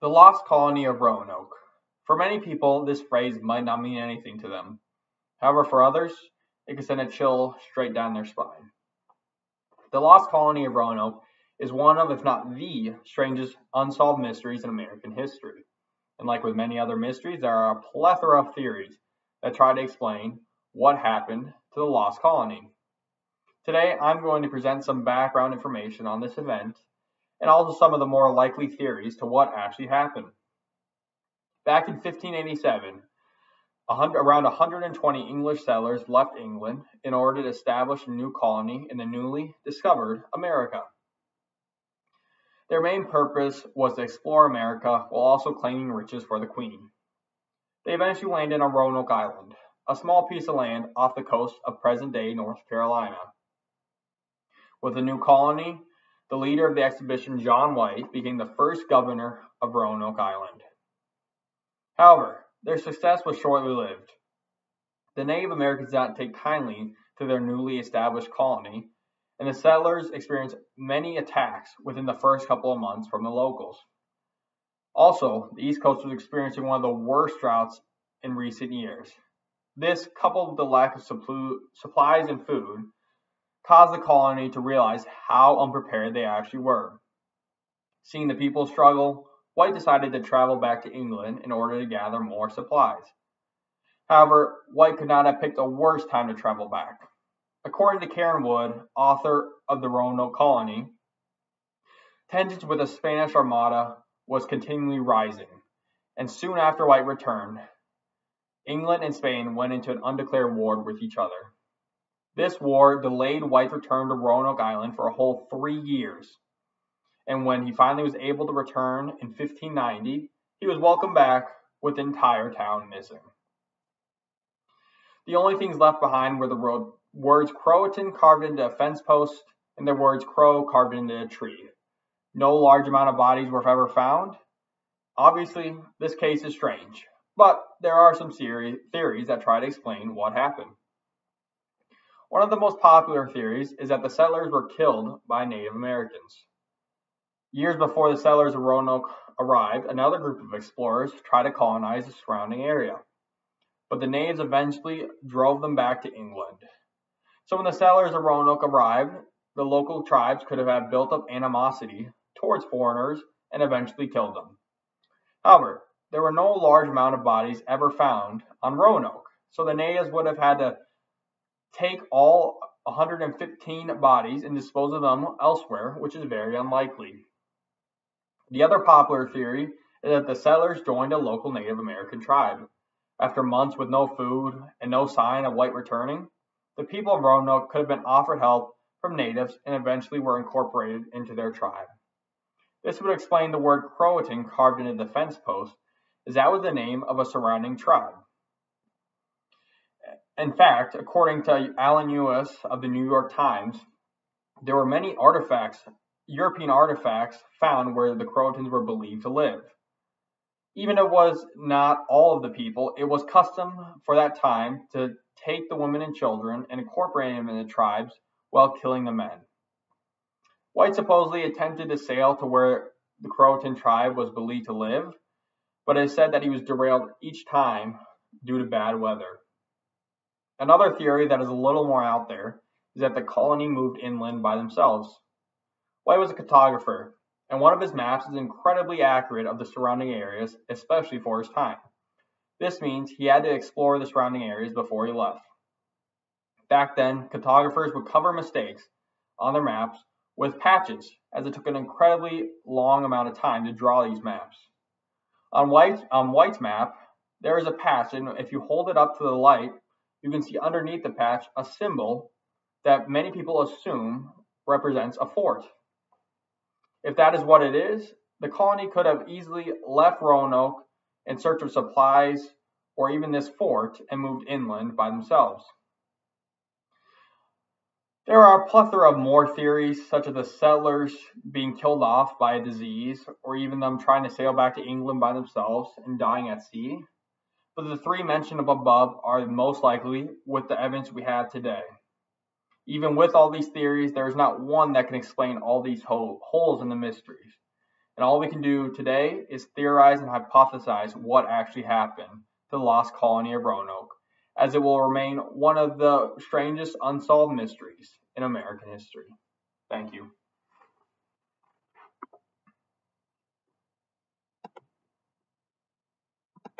The lost colony of Roanoke. For many people, this phrase might not mean anything to them. However, for others, it can send a chill straight down their spine. The lost colony of Roanoke is one of, if not the strangest unsolved mysteries in American history. And like with many other mysteries, there are a plethora of theories that try to explain what happened to the lost colony. Today, I'm going to present some background information on this event and also some of the more likely theories to what actually happened. Back in 1587, around 120 English settlers left England in order to establish a new colony in the newly discovered America. Their main purpose was to explore America while also claiming riches for the Queen. They eventually landed on Roanoke Island, a small piece of land off the coast of present-day North Carolina. With the new colony, the leader of the expedition, John White, became the first governor of Roanoke Island. However, their success was shortly lived. The Native Americans did not take kindly to their newly established colony, and the settlers experienced many attacks within the first couple of months from the locals. Also, the East Coast was experiencing one of the worst droughts in recent years. This, coupled with the lack of supplies and food, caused the colony to realize how unprepared they actually were. Seeing the people struggle, White decided to travel back to England in order to gather more supplies. However, White could not have picked a worse time to travel back. According to Karen Wood, author of the Roanoke Colony, tensions with the Spanish Armada was continually rising, and soon after White returned, England and Spain went into an undeclared war with each other. This war delayed White's return to Roanoke Island for a whole 3 years, and when he finally was able to return in 1590, he was welcomed back with the entire town missing. The only things left behind were the words Croatan carved into a fence post and the words Crow carved into a tree. No large amount of bodies were ever found. Obviously, this case is strange, but there are some theories that try to explain what happened. One of the most popular theories is that the settlers were killed by Native Americans. Years before the settlers of Roanoke arrived, another group of explorers tried to colonize the surrounding area, but the natives eventually drove them back to England. So when the settlers of Roanoke arrived, the local tribes could have had built up animosity towards foreigners and eventually killed them. However, there were no large amount of bodies ever found on Roanoke, so the natives would have had to take all 115 bodies and dispose of them elsewhere, which is very unlikely. The other popular theory is that the settlers joined a local Native American tribe. After months with no food and no sign of White returning, the people of Roanoke could have been offered help from natives and eventually were incorporated into their tribe. This would explain the word Croatan carved into the fence post, as that was the name of a surrounding tribe. In fact, according to Alan Lewis of the New York Times, there were many European artifacts found where the Croatans were believed to live. Even if it was not all of the people, it was custom for that time to take the women and children and incorporate them in the tribes while killing the men. White supposedly attempted to sail to where the Croatan tribe was believed to live, but it is said that he was derailed each time due to bad weather. Another theory that is a little more out there is that the colony moved inland by themselves. White was a cartographer, and one of his maps is incredibly accurate of the surrounding areas, especially for his time. This means he had to explore the surrounding areas before he left. Back then, cartographers would cover mistakes on their maps with patches, as it took an incredibly long amount of time to draw these maps. On White's map, there is a patch, and if you hold it up to the light, you can see underneath the patch a symbol that many people assume represents a fort. If that is what it is, the colony could have easily left Roanoke in search of supplies or even this fort and moved inland by themselves. There are a plethora of more theories, such as the settlers being killed off by a disease, or even them trying to sail back to England by themselves and dying at sea. But the three mentioned above are most likely with the evidence we have today. Even with all these theories, there is not one that can explain all these holes in the mysteries. and all we can do today is theorize and hypothesize what actually happened to the lost colony of Roanoke, as it will remain one of the strangest unsolved mysteries in American history. Thank you.